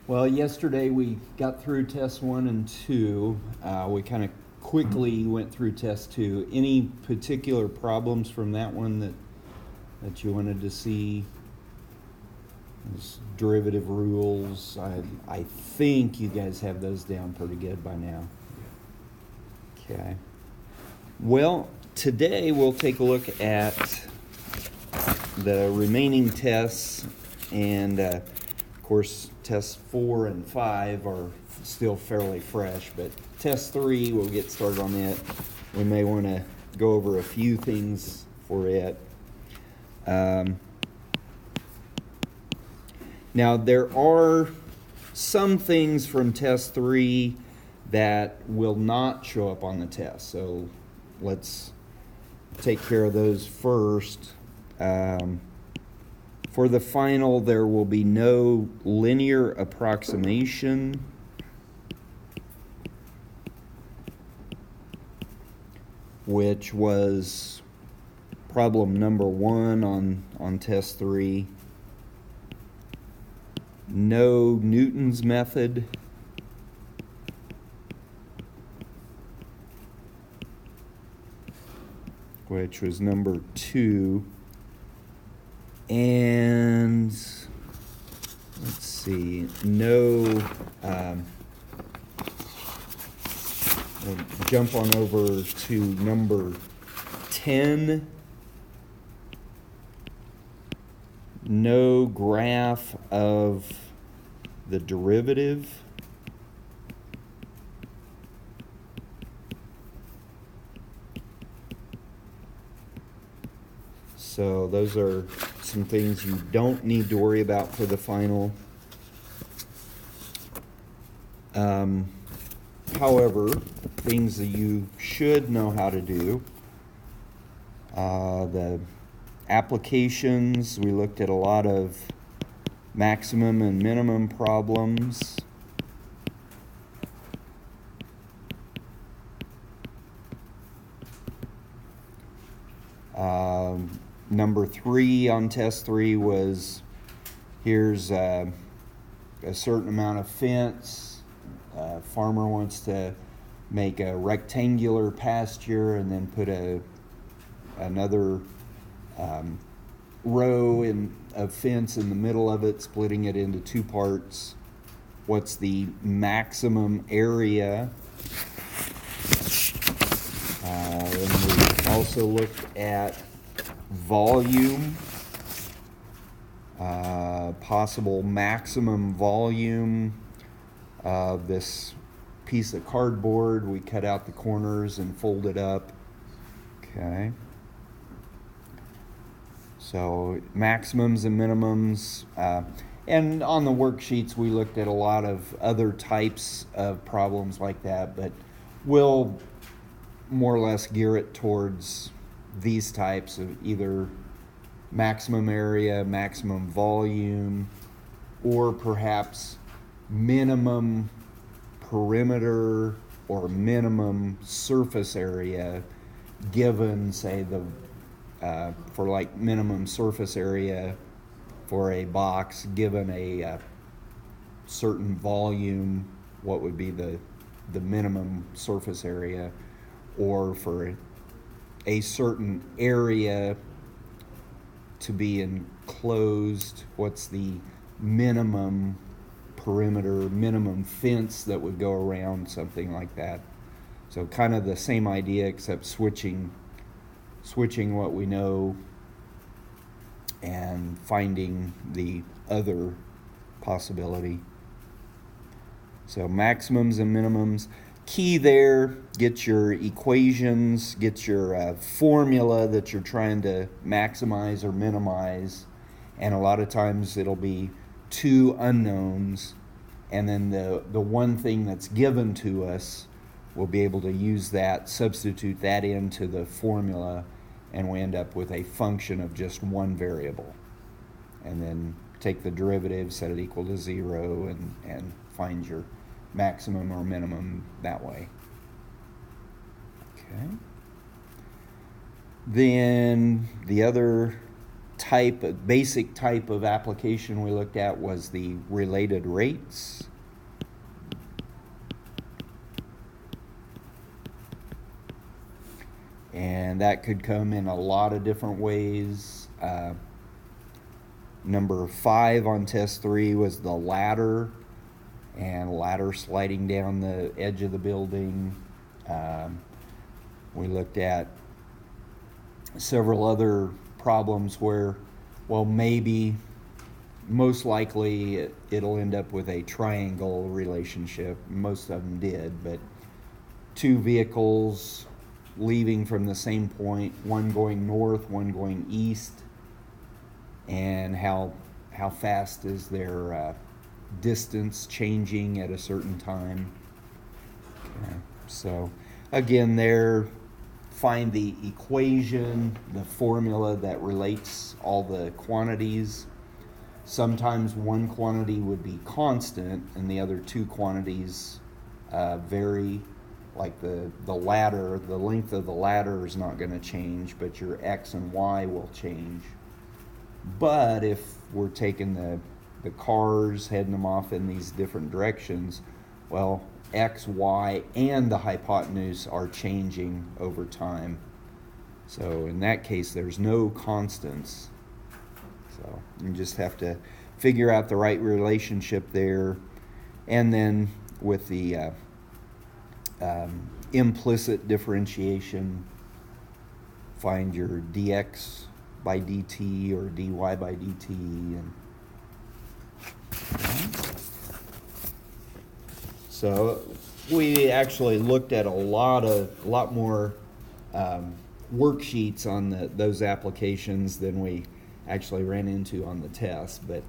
Well, yesterday we got through test 1 and 2. We kind of quickly went through test 2. Any particular problems from that one that you wanted to see? Those derivative rules. I think you guys have those down pretty good by now. Okay. Well, today we'll take a look at the remaining tests, and of course tests 4 and 5 are still fairly fresh, but test 3, we'll get started on it. We may want to go over a few things for it. Now, there are some things from test 3 that will not show up on the test, so let's take care of those first. For the final, there will be no linear approximation, which was problem number 1 on test 3. No Newton's method, which was number 2. And let's see, no, we'll jump on over to number 10. No graph of the derivative. So those are some things you don't need to worry about for the final. However, things that you should know how to do. The applications, we looked at a lot of maximum and minimum problems. Number 3 on test 3 was, here's a certain amount of fence. Farmer wants to make a rectangular pasture and then put another row of fence in the middle of it, splitting it into 2 parts. What's the maximum area? And we also looked at volume, possible maximum volume of this piece of cardboard. We cut out the corners and fold it up. Okay. So maximums and minimums. And on the worksheets, we looked at a lot of other types of problems like that, but we'll more or less gear it towards these types of either maximum area, maximum volume, or perhaps minimum perimeter or minimum surface area given, say, for like minimum surface area for a box given a certain volume, what would be the minimum surface area, or for a certain area to be enclosed, what's the minimum perimeter, minimum fence that would go around something like that. So kind of the same idea, except switching what we know and finding the other possibility. So maximums and minimums. Key there, get your equations, get your formula that you're trying to maximize or minimize, and a lot of times it'll be 2 unknowns, and then the one thing that's given to us, we'll be able to use that, substitute that into the formula, and we end up with a function of just one variable. And then take the derivative, set it equal to 0, and find your maximum or minimum that way. Okay. Then the other basic type of application we looked at was the related rates. And that could come in a lot of different ways. Number 5 on test 3 was the ladder, and ladder sliding down the edge of the building. We looked at several other problems where, well, maybe, most likely, it'll end up with a triangle relationship. Most of them did, but 2 vehicles leaving from the same point, one going north, one going east, and how fast is their distance changing at a certain time. Okay. So again, there, find the equation, the formula that relates all the quantities. Sometimes one quantity would be constant and the other 2 quantities vary. Like the ladder, the length of the ladder is not going to change, but your x and y will change. But if we're taking the cars, heading them off in these different directions, well, x, y, and the hypotenuse are changing over time. So in that case, there's no constants. So you just have to figure out the right relationship there. And then with the implicit differentiation, find your dx by dt or dy by dt. And so we actually looked at a lot more worksheets on those applications than we actually ran into on the test, but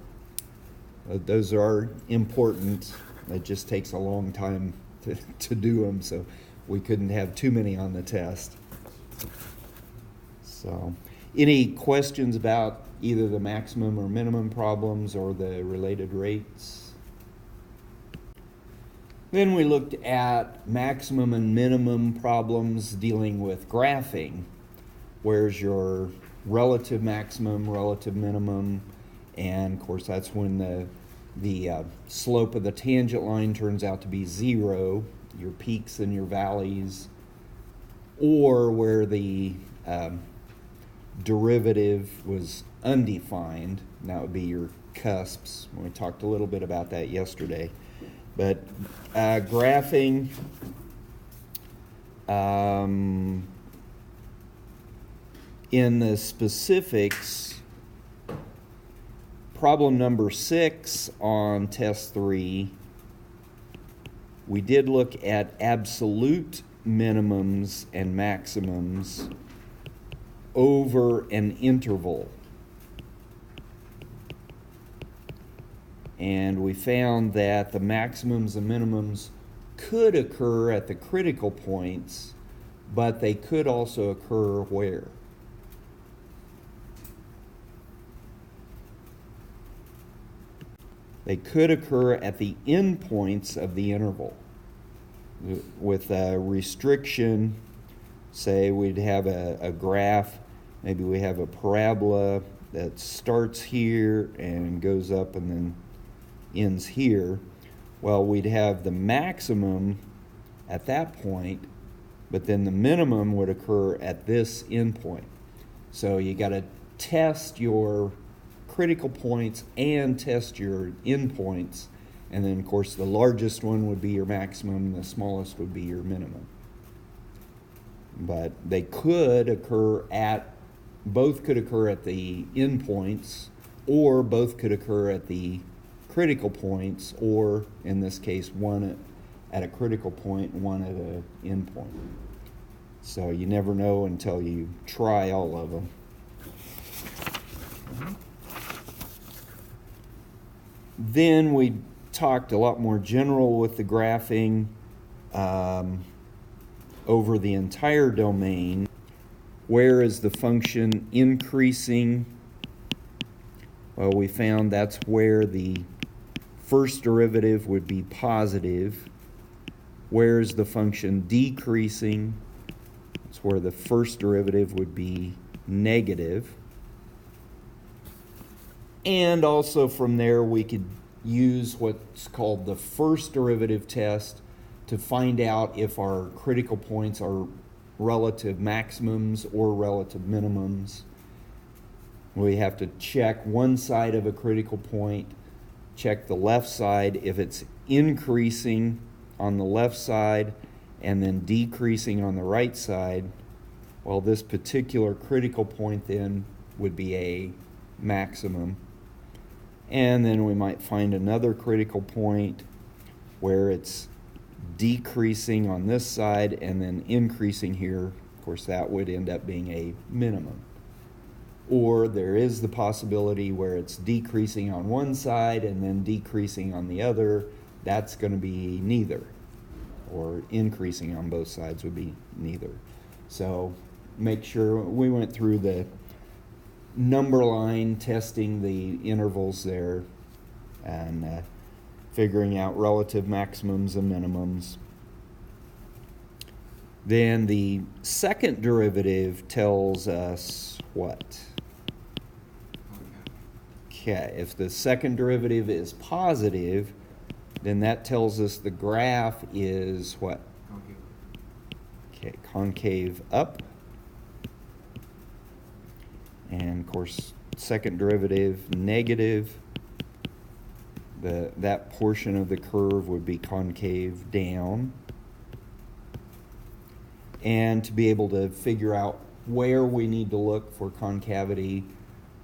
those are important. It just takes a long time to do them, so we couldn't have too many on the test. So, any questions about either the maximum or minimum problems or the related rates? Then we looked at maximum and minimum problems dealing with graphing. Where's your relative maximum, relative minimum, and of course that's when the slope of the tangent line turns out to be 0, your peaks and your valleys, or where the derivative was undefined, and that would be your cusps. We talked a little bit about that yesterday. But graphing, in the specifics, problem number 6 on test 3, we did look at absolute minimums and maximums over an interval. And we found that the maximums and minimums could occur at the critical points, but they could also occur where? They could occur at the endpoints of the interval. With a restriction, say we'd have a graph, maybe we have a parabola that starts here and goes up and then ends here. Well, we'd have the maximum at that point, but then the minimum would occur at this endpoint. So you got to test your critical points and test your endpoints, and then of course the largest one would be your maximum and the smallest would be your minimum. But they could occur both could occur at the endpoints, or both could occur at the critical points, or in this case one at a critical point and one at an endpoint. So you never know until you try all of them. Then we talked a lot more general with the graphing over the entire domain. Where is the function increasing? Well, we found that's where the first derivative would be positive. Where is the function decreasing? That's where the first derivative would be negative. And also from there, we could use what's called the first derivative test to find out if our critical points are relative maximums or relative minimums. We have to check one side of a critical point, check the left side. If it's increasing on the left side and then decreasing on the right side, well, this particular critical point then would be a maximum. And then we might find another critical point where it's decreasing on this side and then increasing here. Of course, that would end up being a minimum. Or there is the possibility where it's decreasing on one side and then decreasing on the other. That's going to be neither. Or increasing on both sides would be neither. So make sure we went through the number line, testing the intervals there, and figuring out relative maximums and minimums. Then the second derivative tells us what? Okay, if the second derivative is positive, then that tells us the graph is what? Okay, concave up. And of course, second derivative negative. That portion of the curve would be concave down. And to be able to figure out where we need to look for concavity,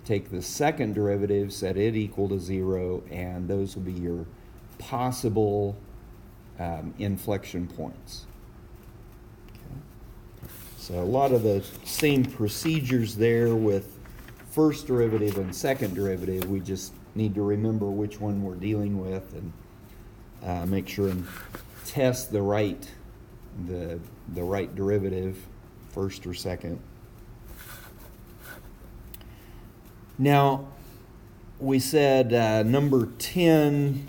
take the second derivative, set it equal to 0, and those will be your possible inflection points. Okay. So a lot of the same procedures there with first derivative and second derivative. We just need to remember which one we're dealing with and make sure and test the right derivative, first or second. Now, we said number 10,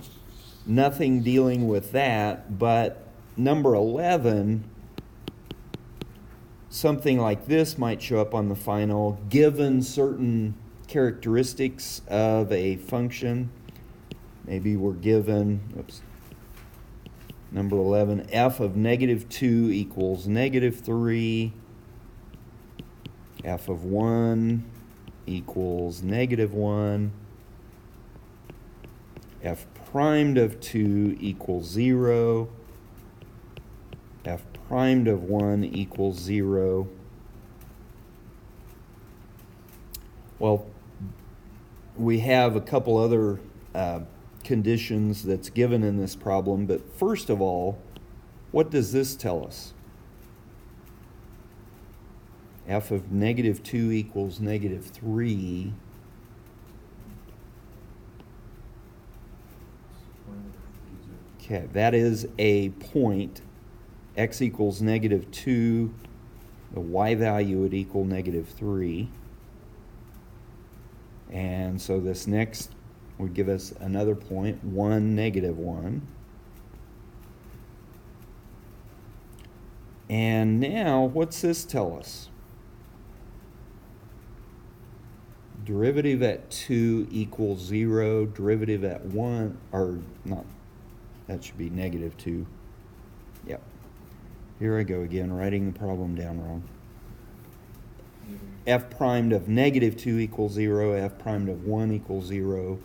nothing dealing with that, but number 11, something like this might show up on the final, given certain characteristics of a function. Maybe we're given, number 11, f of negative 2 equals negative 3, f of 1 equals negative 1, f primed of 2 equals 0, f primed of 1 equals 0. Well, we have a couple other conditions that's given in this problem, but first of all, what does this tell us? F of negative 2 equals negative 3. Okay, that is a point. X equals negative 2. The y value would equal negative 3. And so this next would give us another point, 1, negative 1. And now, what's this tell us? Derivative at 2 equals 0. Derivative at 1, or not, that should be negative 2. Yep. Here I go again, writing the problem down wrong. F primed of negative 2 equals 0. F primed of 1 equals 0.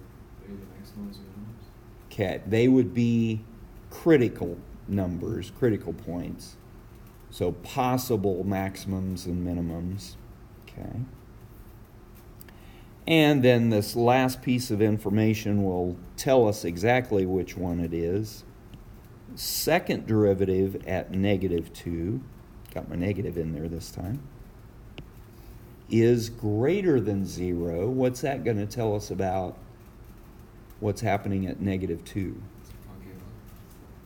Okay, they would be critical numbers, critical points. So possible maximums and minimums. Okay. And then this last piece of information will tell us exactly which one it is. Second derivative at negative 2, got my negative in there this time, is greater than 0. What's that going to tell us about what's happening at negative 2?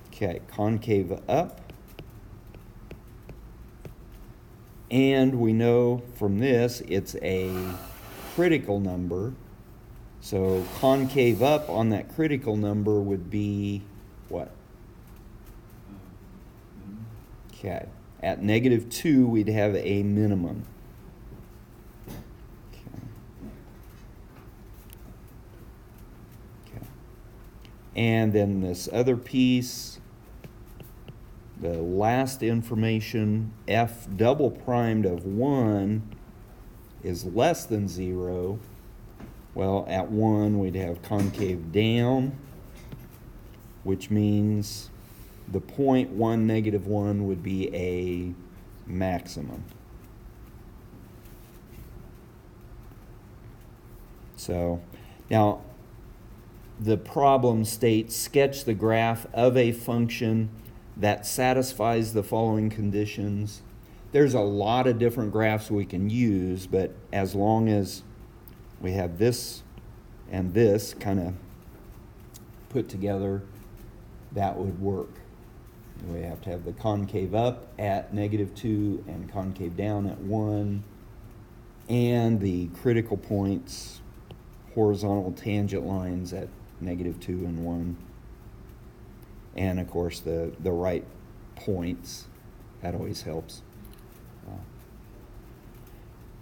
Okay, concave up. And we know from this it's a critical number. So concave up on that critical number would be what? Okay. At negative 2, we'd have a minimum. Okay. And then this other piece, the last information, f double primed of 1 is less than 0. Well, at 1 we'd have concave down, which means the point 1, negative 1 would be a maximum. So now the problem states sketch the graph of a function that satisfies the following conditions. There's a lot of different graphs we can use, but as long as we have this and this kind of put together, that would work. We have to have the concave up at -2 and concave down at 1, and the critical points, horizontal tangent lines at -2 and 1, and of course the right points. That always helps.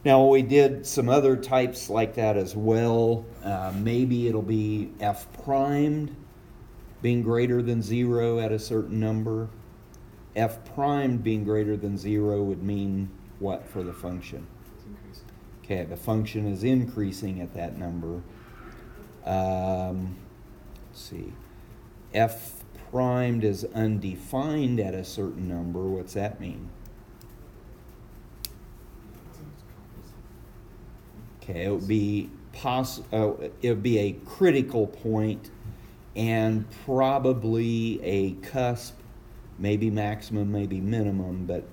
Now we did some other types like that as well. Maybe it'll be f primed being greater than 0 at a certain number. F primed being greater than 0 would mean what for the function? It's increasing. Okay, the function is increasing at that number. Let's see. F primed is undefined at a certain number. What's that mean? Okay, it would be a critical point and probably a cusp, maybe maximum, maybe minimum, but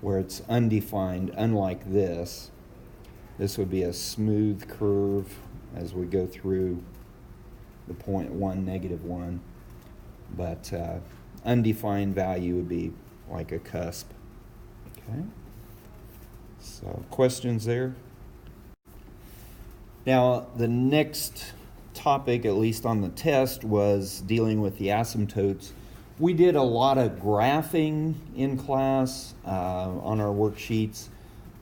where it's undefined, unlike this. This would be a smooth curve as we go through the point 1, -1, but undefined value would be like a cusp. Okay, so questions there? Now, the next topic, at least on the test, was dealing with the asymptotes. We did a lot of graphing in class on our worksheets.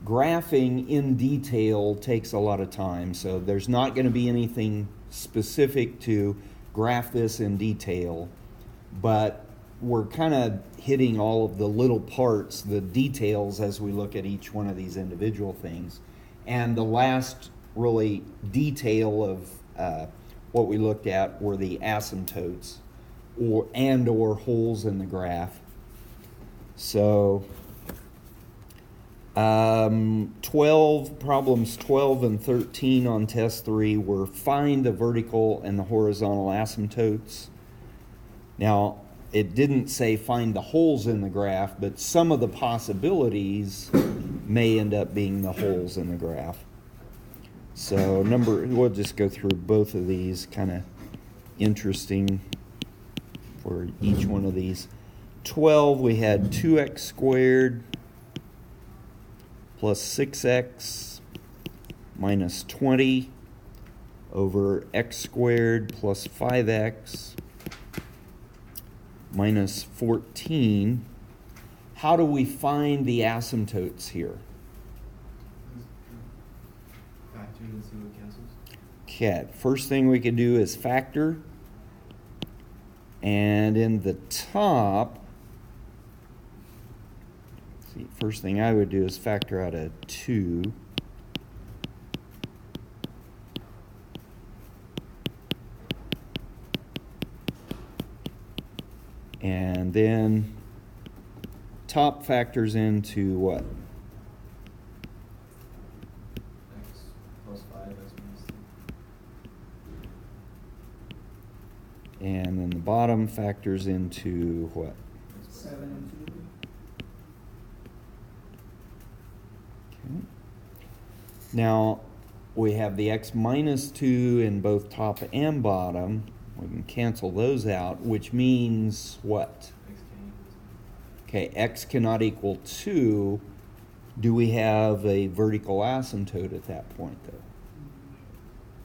Graphing in detail takes a lot of time, so there's not going to be anything specific to graph this in detail, but we're kind of hitting all of the little parts, the details, as we look at each one of these individual things. And the last really detail of what we looked at were the asymptotes or holes in the graph. So 12 and 13 on test 3 were find the vertical and the horizontal asymptotes. Now, it didn't say find the holes in the graph, but some of the possibilities may end up being the holes in the graph. So we'll just go through both of these, kind of interesting for each one of these. 12, we had 2x squared plus 6x minus 20 over x squared plus 5x minus 14. How do we find the asymptotes here? Factor and see what cancels. Okay, first thing we could do is factor. And in the top, see, first thing I would do is factor out a 2. And then top factors into what? X plus 5, X minus 3. And then the bottom factors into what? 7 and 2. Okay. Now, we have the x minus 2 in both top and bottom. We can cancel those out, which means what? X can't equal 2. Okay, x cannot equal 2. Do we have a vertical asymptote at that point, though?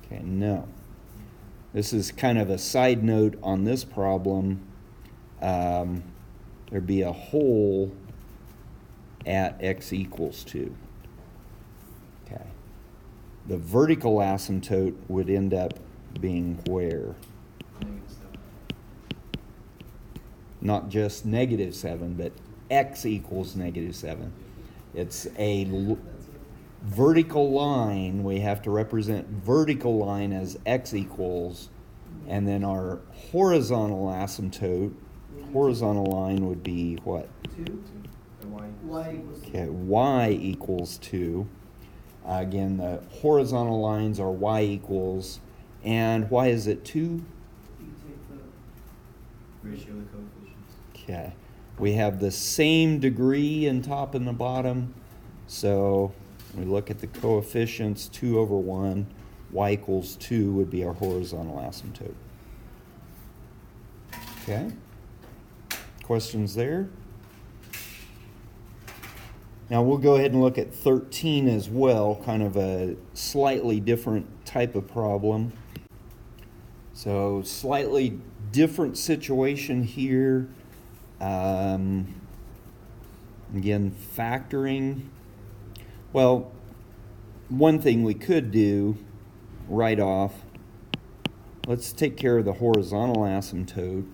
Okay, no. This is kind of a side note on this problem. There'd be a hole at x equals 2. Okay. The vertical asymptote would end up being where? not just -7, but x equals -7. It's a vertical line. We have to represent vertical line as x equals, and then our horizontal asymptote, horizontal line would be what? 2. And y. Y equals 2. Okay, y equals 2. Again, the horizontal lines are y equals, and why is it 2? You take the Ratio of the coefficients. Okay, we have the same degree in top and the bottom, so we look at the coefficients, 2/1, y equals 2 would be our horizontal asymptote. Okay, questions there? Now we'll go ahead and look at 13 as well, kind of a slightly different type of problem. So slightly different situation here. Again, factoring. Well, one thing we could do right off, let's take care of the horizontal asymptote,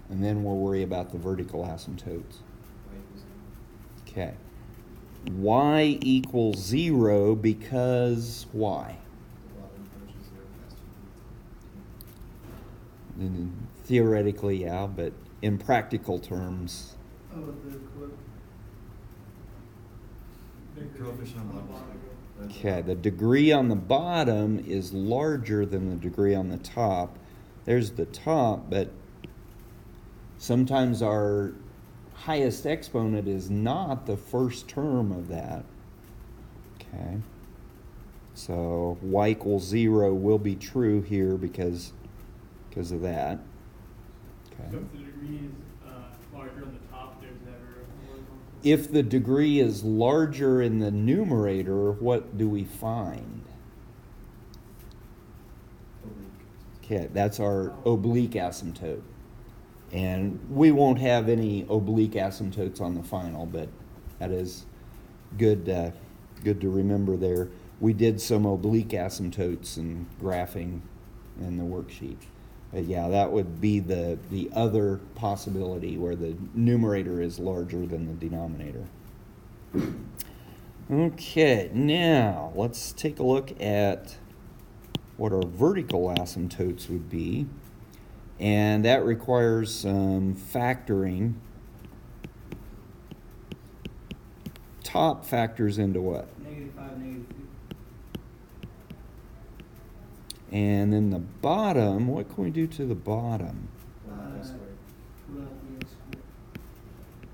and then we'll worry about the vertical asymptotes. Y equals 0. Okay. Y equals 0 because why? The bottom approaches 0 faster And theoretically, yeah, but in practical terms, oh, the coefficient on the bottom is bigger. okay, the degree on the bottom is larger than the degree on the top. There's the top, but sometimes our highest exponent is not the first term of that. Okay. So y equals 0 will be true here because of that. Okay. So if the degree is larger on the top, there's never a horizontal? If the degree is larger in the numerator, what do we find? Oblique. Okay, that's our oblique asymptote. And we won't have any oblique asymptotes on the final, but that is good to remember there. We did some oblique asymptotes and graphing in the worksheet. But yeah, that would be the other possibility where the numerator is larger than the denominator. Okay, now let's take a look at what our vertical asymptotes would be. And that requires some factoring. Top factors into what? -5, -2. And then the bottom, what can we do to the bottom? Well, not x squared. Pull out the x squared.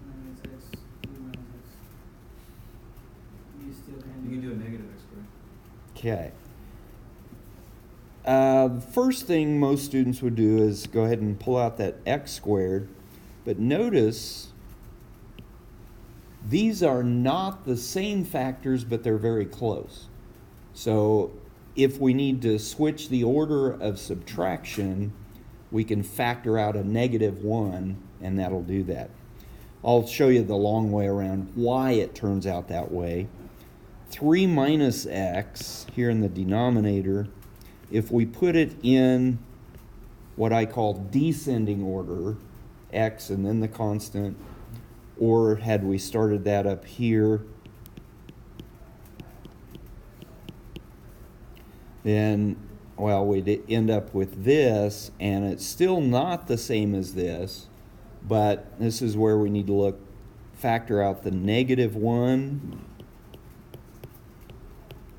And then it's x, 2 minus x. You still can You can do a negative x squared. Okay. The first thing most students would do is go ahead and pull out that x squared, but notice these are not the same factors, but they're very close. So if we need to switch the order of subtraction, we can factor out a -1, and that'll do that. I'll show you the long way around why it turns out that way. 3 minus x here in the denominator, if we put it in what I call descending order, x and then the constant, or had we started that up here, then, well, we'd end up with this, and it's still not the same as this, but this is where we need to look, factor out the -1.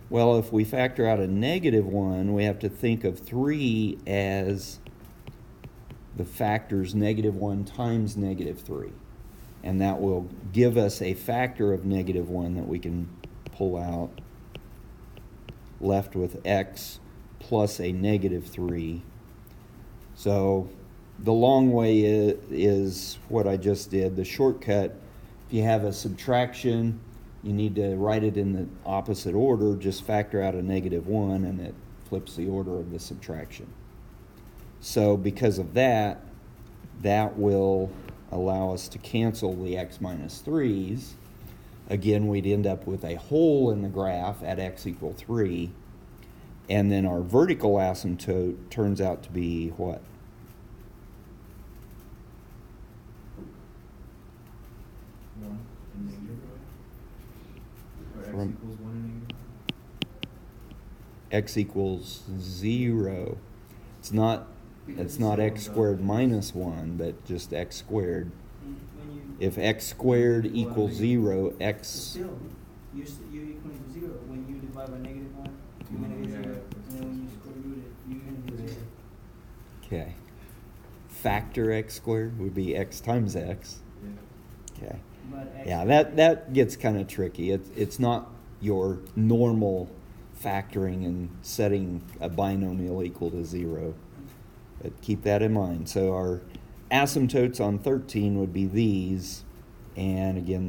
Well, if we factor out a -1, we have to think of 3 as the factors -1 times -3. And that will give us a factor of -1 that we can pull out, left with x plus a -3. So the long way is what I just did. The shortcut, if you have a subtraction, you need to write it in the opposite order, just factor out a -1 and it flips the order of the subtraction. So because of that, that will allow us to cancel the x minus 3's. Again, we'd end up with a hole in the graph at x equal 3. And then our vertical asymptote turns out to be what? x equals 0. It's not x squared minus 1, but just x squared. When you, If x squared equals 0, x... still, you're equaling to 0. When you divide by negative 1, you're going to get 0. And then when you square root it, you're going to get 0. Okay. Factor x squared would be x times x. Yeah. Okay. But x Yeah, that gets kind of tricky. It's not your normal factoring and setting a binomial equal to 0. But keep that in mind. So our asymptotes on 13 would be these, and again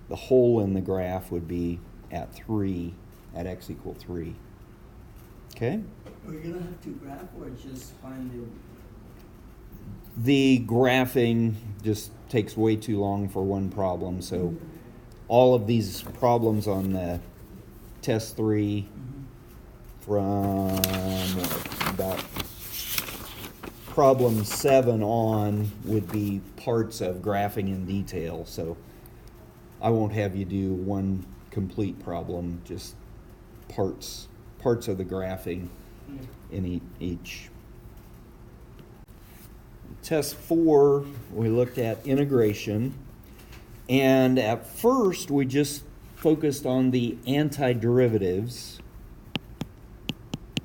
the hole in the graph would be at 3, at x equal 3. Okay? Are you going to have to graph or just find the... The graphing just takes way too long for one problem, so all of these problems on test 3 from about problem 7 on would be parts of graphing in detail, so I won't have you do one complete problem, just parts of the graphing in each. Test 4, we looked at integration, and at first we just focused on the antiderivatives.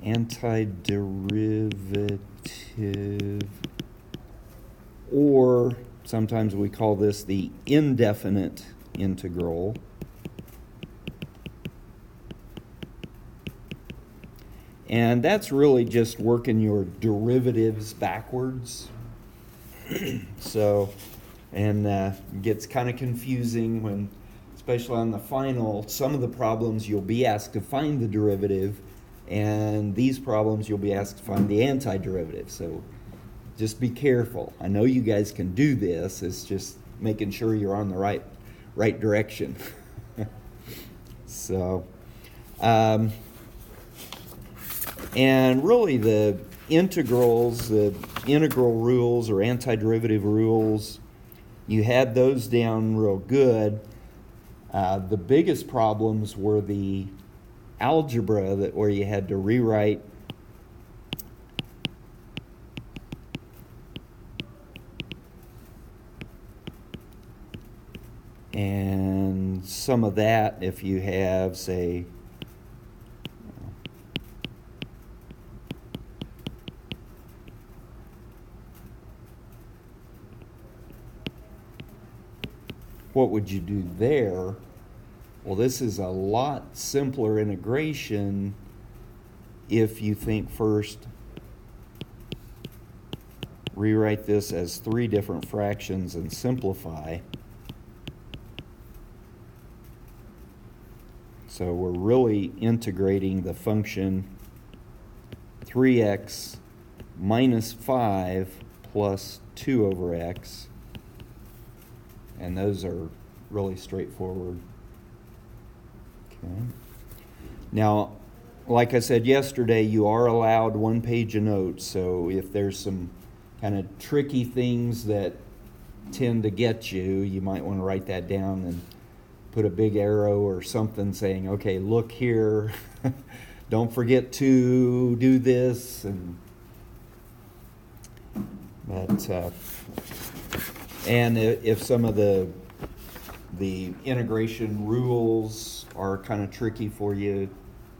Antiderivative, or sometimes we call this the indefinite integral. And that's really just working your derivatives backwards. So, and gets kind of confusing when, especially on the final, some of the problems you'll be asked to find the derivative, and these problems you'll be asked to find the antiderivative. So just be careful. I know you guys can do this. It's just making sure you're on the right direction. So, and really the integrals, the integral rules or antiderivative rules, you had those down real good. The biggest problems were the algebra, where you had to rewrite and some of that if you have, say, what would you do there? Well, this is a lot simpler integration if you think first, rewrite this as 3 different fractions and simplify. So we're really integrating the function 3x minus 5 plus 2 over x. And those are really straightforward. Okay. Now, like I said yesterday, you are allowed 1 page of notes. So if there's some kind of tricky things that tend to get you, you might want to write that down and put a big arrow or something saying, okay, look here. Don't forget to do this. And if some of the integration rules are kind of tricky for you,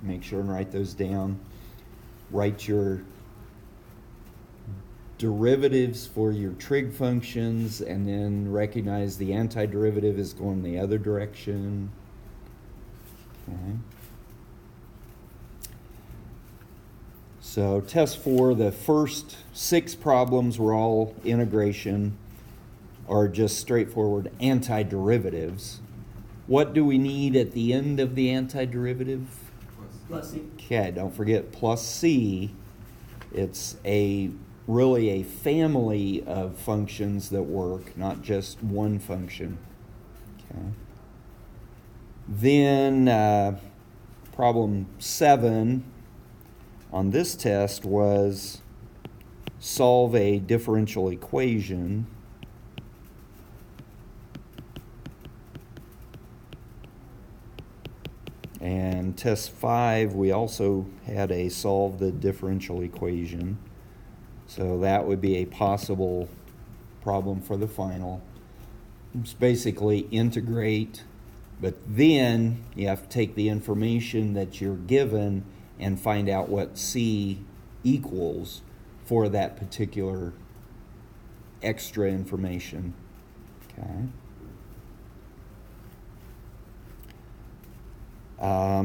make sure and write those down. Write your derivatives for your trig functions, and then recognize the antiderivative is going the other direction. Okay. So test 4, the first 6 problems were all integration, or just straightforward antiderivatives. What do we need at the end of the antiderivative? Plus C. Okay, don't forget plus C. It's really a family of functions that work, not just one function. Okay. Then problem 7 on this test was solve a differential equation. And test 5, we also had a solve the differential equation. So that would be a possible problem for the final. It's basically integrate, but then you have to take the information that you're given and find out what C equals for that particular extra information. Okay.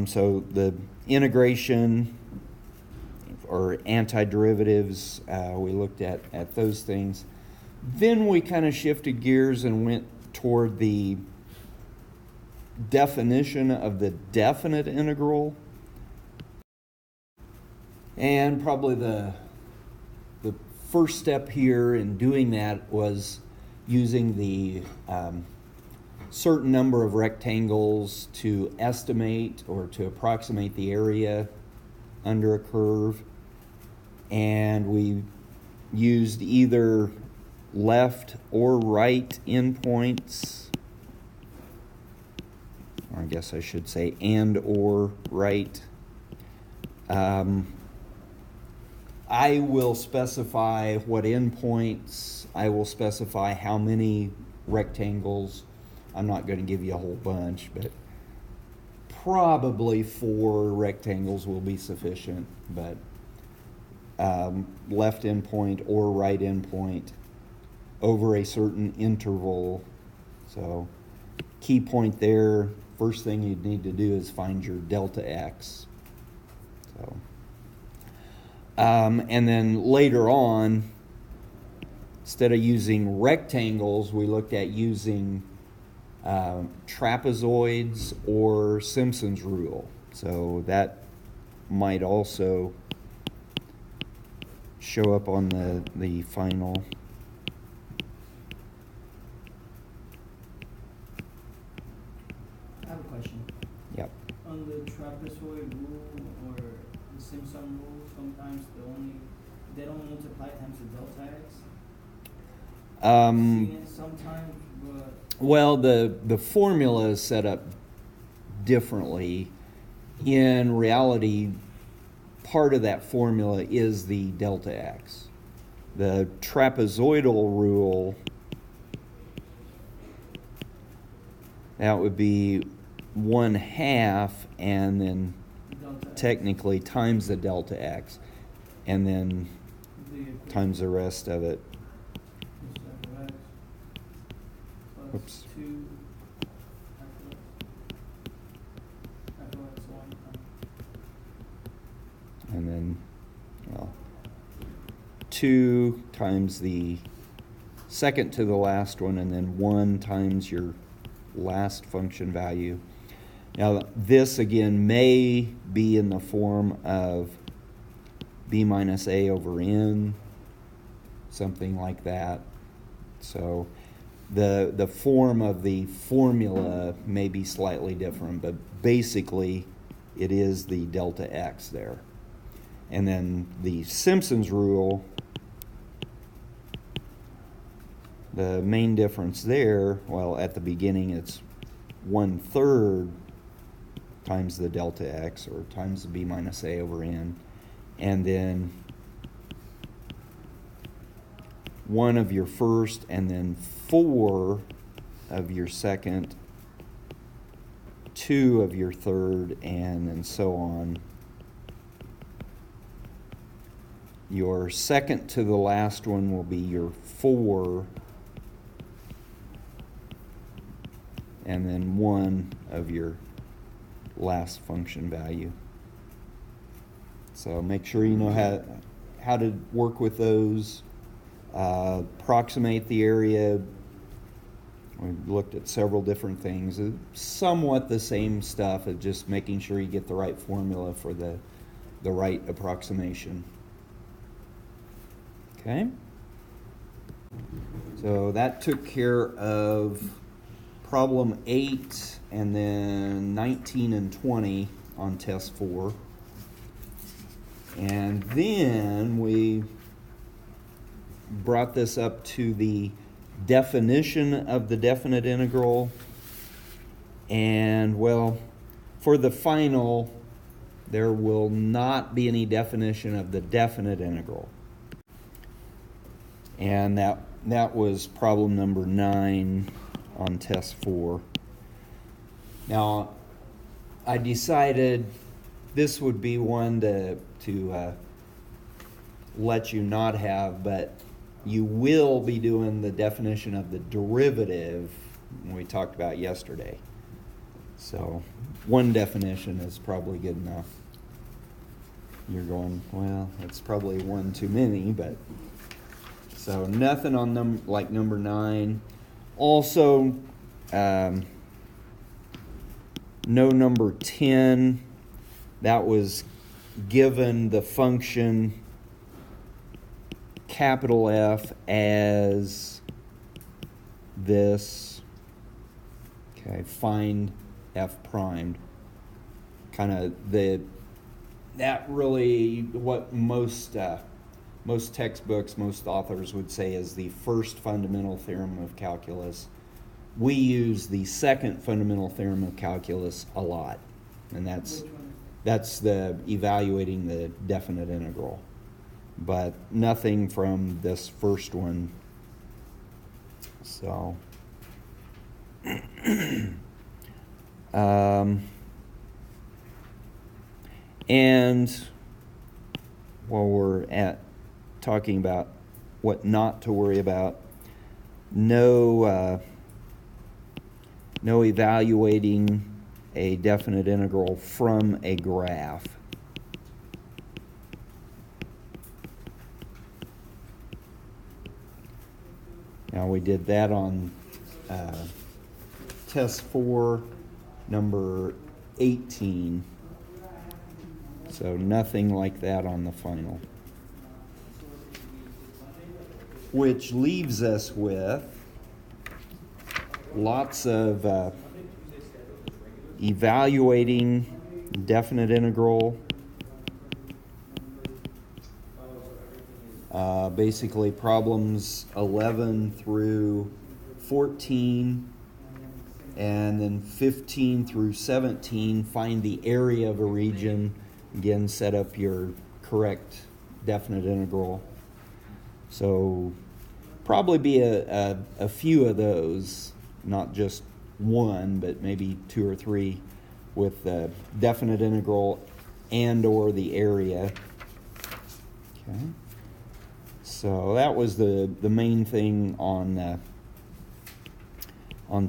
So the integration or antiderivatives, we looked at those things. Then we kind of shifted gears and went toward the definition of the definite integral. And probably the first step here in doing that was using the certain number of rectangles to estimate or to approximate the area under a curve. And we used either left or right endpoints. Or I guess I should say and or right. I will specify what endpoints. I will specify how many rectangles. I'm not going to give you a whole bunch, but probably 4 rectangles will be sufficient. But left endpoint or right endpoint over a certain interval. So key point there, first thing you'd need to do is find your delta x. So, and then later on, instead of using rectangles, we looked at using trapezoids or Simpson's rule. So that might also show up on the final. I have a question. Yep. On the trapezoid rule or the Simpson rule, sometimes they don't multiply times the delta x. Seen it sometimes, but Well, the formula is set up differently. In reality, part of that formula is the delta x. The trapezoidal rule, that would be 1/2 and then delta x technically times the delta x and then the times the rest of it. delta x plus Oops. 2 FOX 1 And then, well, 2 times the second to the last one, and then 1 times your last function value. Now, this again may be in the form of b minus a over n, something like that. So the form of the formula may be slightly different, but basically it is the delta x there. And then the Simpson's rule, the main difference there, well, at the beginning it's 1/3 times the delta x, or times the b minus a over n, and then 1 of your first, and then 4 of your second, 2 of your third, and then so on. Your second to the last one will be your 4, and then 1 of your last function value. So make sure you know how to work with those. Approximate the area. We've looked at several different things. Somewhat the same stuff, of just making sure you get the right formula for the right approximation. Okay? So that took care of problem 8 and then 19 and 20 on test 4. And then we brought this up to the definition of the definite integral. And, well, for the final, there will not be any definition of the definite integral. And that was problem number 9 on test 4. Now, I decided this would be one to let you not have, but you will be doing the definition of the derivative we talked about yesterday. So one definition is probably good enough. You're going, well, that's probably one too many, but so nothing on like number 9. Also, no number 10. That was given the function capital F as this. Okay, find F primed. Kind of that really what most textbooks, most authors would say is the first fundamental theorem of calculus. We use the second fundamental theorem of calculus a lot, and that's the evaluating the definite integral, but nothing from this first one. So and while we're talking about what not to worry about, no evaluating a definite integral from a graph. Now we did that on test 4, number 18. So nothing like that on the final. Which leaves us with lots of evaluating definite integral. Basically problems 11 through 14, and then 15 through 17, find the area of a region. Again, set up your correct definite integral. So probably be a few of those, not just one, but maybe 2 or 3 with the definite integral and or the area. Okay. So that was the main thing on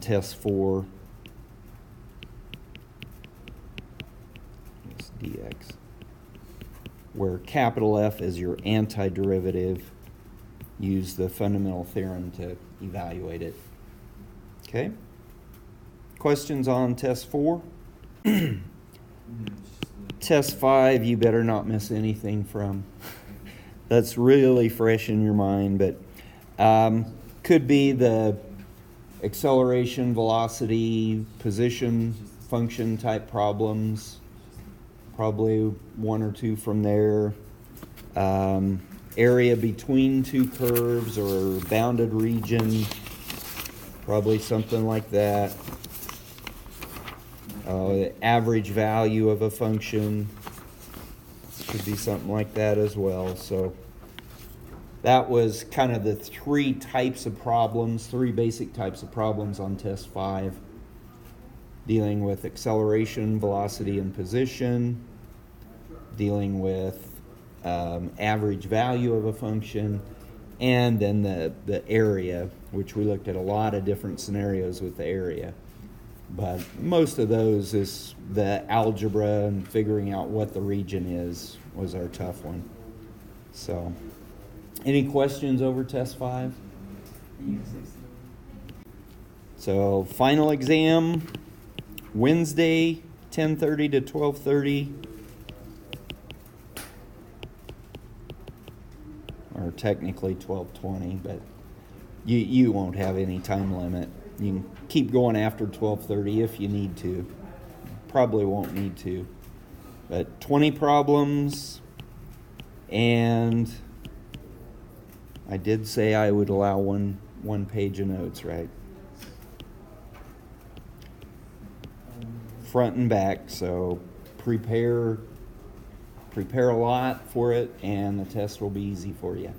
test 4. It's dx, where capital F is your antiderivative. Use the fundamental theorem to evaluate it. Okay? Questions on test 4? Test 5, you better not miss anything from. That's really fresh in your mind, but could be the acceleration, velocity, position, function type problems. Probably 1 or 2 from there. Area between 2 curves or bounded region. Probably something like that. The average value of a function. Could be something like that as well. So that was kind of the 3 types of problems, 3 basic types of problems on test 5, dealing with acceleration, velocity, and position, dealing with average value of a function, and then the area, which we looked at a lot of different scenarios with the area. But most of those is the algebra and figuring out what the region is was our tough one. So, any questions over test 5? So, final exam, Wednesday, 10:30 to 12:30. Or technically 12:20, but you won't have any time limit. You can keep going after 12:30 if you need to. Probably won't need to. But 20 problems, and I did say I would allow one page of notes, right? front and back, so prepare a lot for it, and the test will be easy for you.